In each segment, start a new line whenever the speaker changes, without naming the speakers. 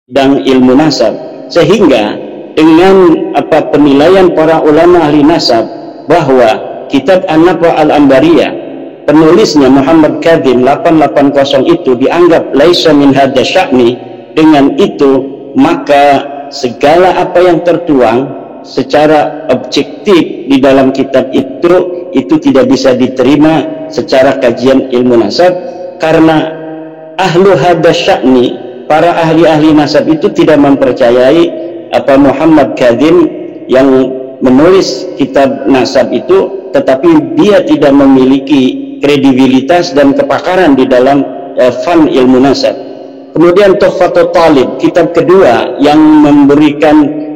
dan ilmu nasab, sehingga dengan penilaian para ulama ahli nasab bahwa kitab An-Nafa Al-Ambariyah penulisnya Muhammad Kadzim 880 itu dianggap laisa min hadza sya'ni, dengan itu maka segala apa yang tertuang secara objektif di dalam kitab itu tidak bisa diterima secara kajian ilmu nasab, karena ahlu hadza sya'ni, para ahli-ahli nasab itu tidak mempercayai Muhammad Kadzim yang menulis kitab nasab itu, tetapi dia tidak memiliki kredibilitas dan kepakaran di dalam fan ilmu nasab. Kemudian Tuhfatul Talib, kitab kedua yang memberikan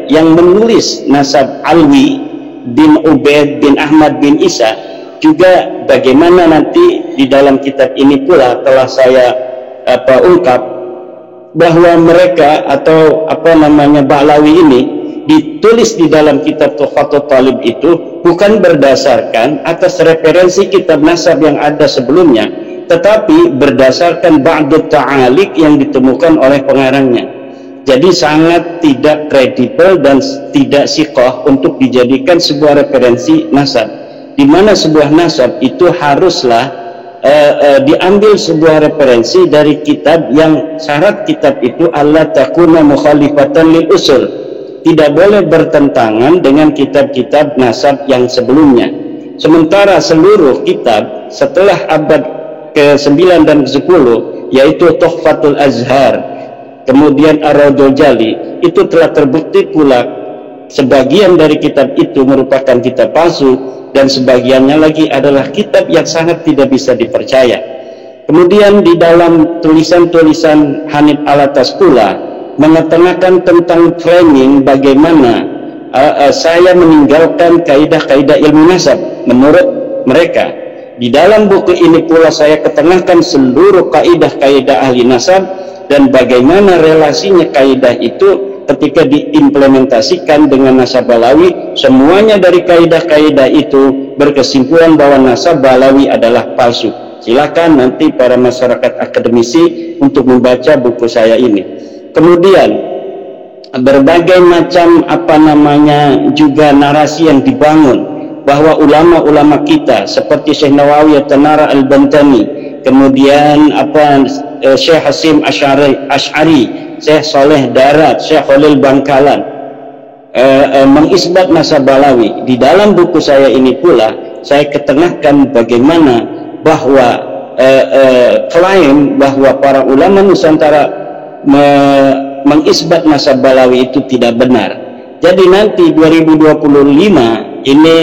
yang menulis nasab Alwi bin Ubaid bin Ahmad bin Isa, juga bagaimana nanti di dalam kitab ini pula telah saya ungkap bahwa mereka Ba'lawi ini ditulis di dalam kitab Tuhfatul Talib itu bukan berdasarkan atas referensi kitab nasab yang ada sebelumnya, tetapi berdasarkan ba'dut ta'alik yang ditemukan oleh pengarangnya. Jadi sangat tidak kredibel dan tidak siqah untuk dijadikan sebuah referensi nasab, di mana sebuah nasab itu haruslah diambil sebuah referensi dari kitab yang syarat kitab itu alla takuna mukhalifatan lil usul, tidak boleh bertentangan dengan kitab-kitab nasab yang sebelumnya. Sementara seluruh kitab setelah abad ke-9 dan ke-10, yaitu Tuhfatul Azhar, kemudian Ar-Raudhul Jali, itu telah terbukti pula sebagian dari kitab itu merupakan kitab palsu, dan sebagiannya lagi adalah kitab yang sangat tidak bisa dipercaya. Kemudian di dalam tulisan-tulisan Hanif Alatas pula mengetengahkan tentang framing bagaimana saya meninggalkan kaidah-kaidah ilmu nasab menurut mereka. Di dalam buku ini pula saya ketengahkan seluruh kaidah-kaidah ahli nasab dan bagaimana relasinya kaidah itu ketika diimplementasikan dengan nasab Ba'lawi. Semuanya dari kaidah-kaidah itu berkesimpulan bahwa nasab Ba'lawi adalah palsu. Silakan nanti para masyarakat akademisi untuk membaca buku saya ini. Kemudian berbagai macam juga narasi yang dibangun bahwa ulama-ulama kita seperti Syekh Nawawi At-Tanara Al-Bantani, kemudian Syekh Hasim Asy'ari, Syekh Saleh Darat, Syekh Khalil Bangkalan mengisbat nasab Ba'lawi. Di dalam buku saya ini pula saya ketengahkan bagaimana bahwa klaim bahwa para ulama Nusantara mengisbat nasab Ba'lawi itu tidak benar. Jadi nanti 2025 ini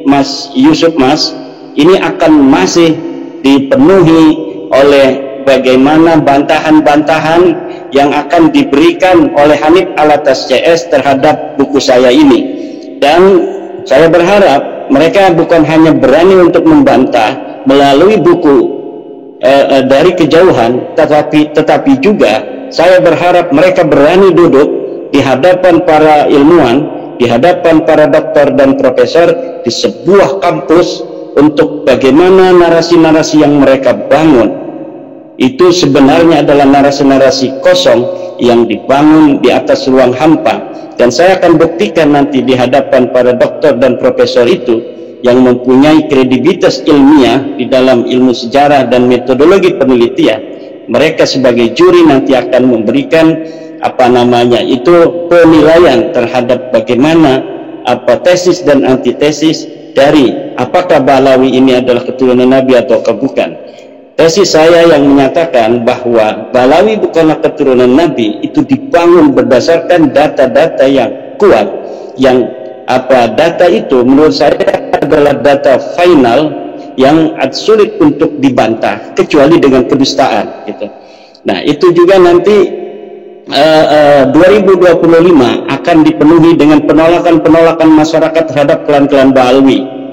Mas Yusuf ini akan masih dipenuhi oleh bagaimana bantahan-bantahan yang akan diberikan oleh Hanif Alatas CS terhadap buku saya ini. Dan saya berharap mereka bukan hanya berani untuk membantah melalui buku dari kejauhan, tetapi juga saya berharap mereka berani duduk di hadapan para ilmuwan, di hadapan para doktor dan profesor di sebuah kampus untuk bagaimana narasi-narasi yang mereka bangun itu sebenarnya adalah narasi-narasi kosong yang dibangun di atas ruang hampa. Dan saya akan buktikan nanti di hadapan para doktor dan profesor itu yang mempunyai kredibilitas ilmiah di dalam ilmu sejarah dan metodologi penelitian. Mereka sebagai juri nanti akan memberikan penilaian terhadap bagaimana tesis dan antitesis dari apakah Ba'lawi ini adalah keturunan Nabi atau bukan. Tesis saya yang menyatakan bahwa Ba'lawi bukanlah keturunan Nabi itu dibangun berdasarkan data-data yang kuat, yang data itu menurut saya adalah data final yang sulit untuk dibantah kecuali dengan kedustaan gitu. Nah, itu juga nanti 2025 akan dipenuhi dengan penolakan-penolakan masyarakat terhadap klan-klan Ba'alwi.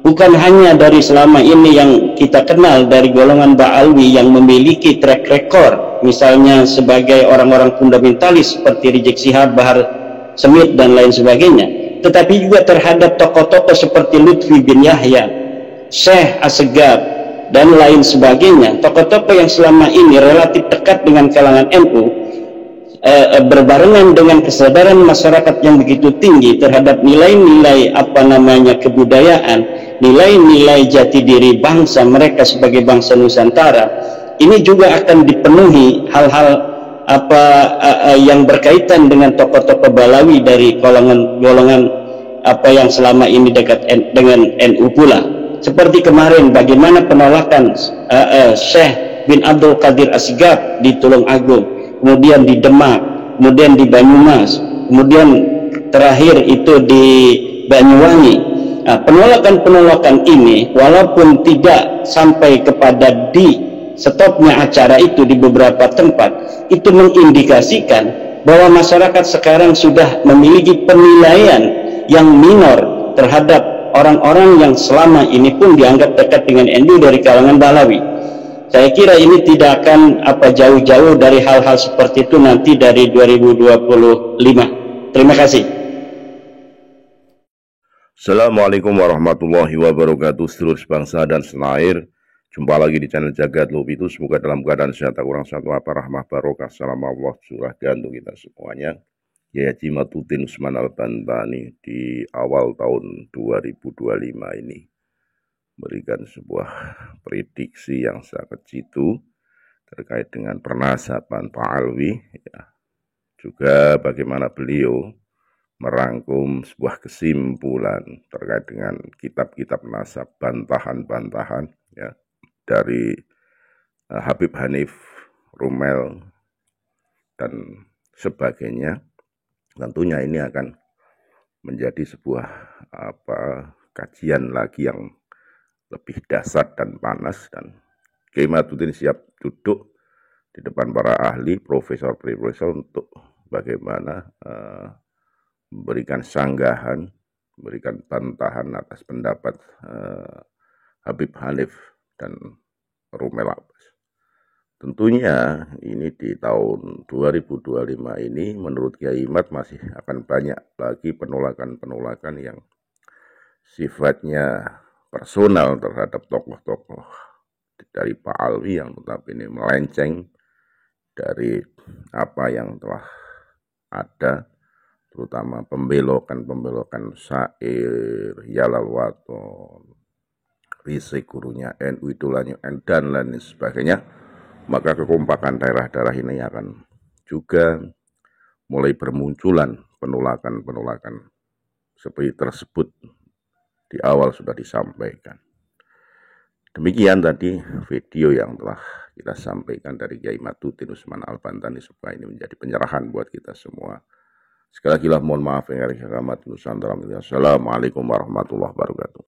Bukan hanya dari selama ini yang kita kenal dari golongan Ba'alwi yang memiliki track record, misalnya sebagai orang-orang fundamentalis seperti Rizik Syihab, Bahar Smith dan lain sebagainya, tetapi juga terhadap tokoh-tokoh seperti Lutfi bin Yahya, Syekh Assegaf, dan lain sebagainya, tokoh-tokoh yang selama ini relatif dekat dengan kalangan NU, berbarengan dengan kesadaran masyarakat yang begitu tinggi terhadap nilai-nilai kebudayaan, nilai-nilai jati diri bangsa mereka sebagai bangsa Nusantara, ini juga akan dipenuhi hal-hal yang berkaitan dengan tokoh-tokoh Balawi dari golongan yang selama ini dekat dengan NU pula. Seperti kemarin bagaimana penolakan Syekh bin Abdul Qadir Asgaf di Tulungagung, kemudian di Demak, kemudian di Banyumas, kemudian terakhir itu di Banyuwangi. Penolakan-penolakan ini walaupun tidak sampai kepada di stopnya acara itu di beberapa tempat, itu mengindikasikan bahwa masyarakat sekarang sudah memiliki penilaian yang minor terhadap orang-orang yang selama ini pun dianggap dekat dengan NU dari kalangan Balawi. Saya kira ini tidak akan jauh-jauh dari hal-hal seperti itu nanti dari 2025. Terima kasih.
Assalamualaikum warahmatullahi wabarakatuh, seluruh bangsa dan senair. Jumpa lagi di channel Jagat Lobitu. Semoga dalam keadaan sehat, kurang satu apa, rahmah barokah, salam Allah curahkan untuk kita semuanya. Kiai Haji Matutin Usman Al-Bantani di awal tahun 2025 ini berikan sebuah prediksi yang sangat jitu terkait dengan pernasaban Pak Alwi, ya. Juga bagaimana beliau merangkum sebuah kesimpulan terkait dengan kitab-kitab nasab, bantahan-bantahan, ya, dari Habib Hanif, Rumel, dan sebagainya. Tentunya ini akan menjadi sebuah kajian lagi yang lebih dasar dan panas, dan Kiai Matutin siap duduk di depan para ahli, profesor-profesor untuk bagaimana memberikan sanggahan, memberikan bantahan atas pendapat Habib Hanif dan Rumel Abbas. Tentunya ini di tahun 2025 ini menurut Kiai Mat masih akan banyak lagi penolakan-penolakan yang sifatnya personal terhadap tokoh-tokoh dari Pak Alwi yang tetap ini melenceng dari apa yang telah ada, terutama pembelokan syair, Yalal Waton, risik gurunya NU Idolanya dan lain sebagainya. Maka kekompakan daerah-daerah ini akan juga mulai bermunculan penolakan-penolakan seperti tersebut di awal sudah disampaikan. Demikian tadi video yang telah kita sampaikan dari Kiai Matutin Usman Al-Bantani, supaya ini menjadi pencerahan buat kita semua. Sekali lagi mohon maaf yang dari Nusantara. Assalamualaikum warahmatullahi wabarakatuh.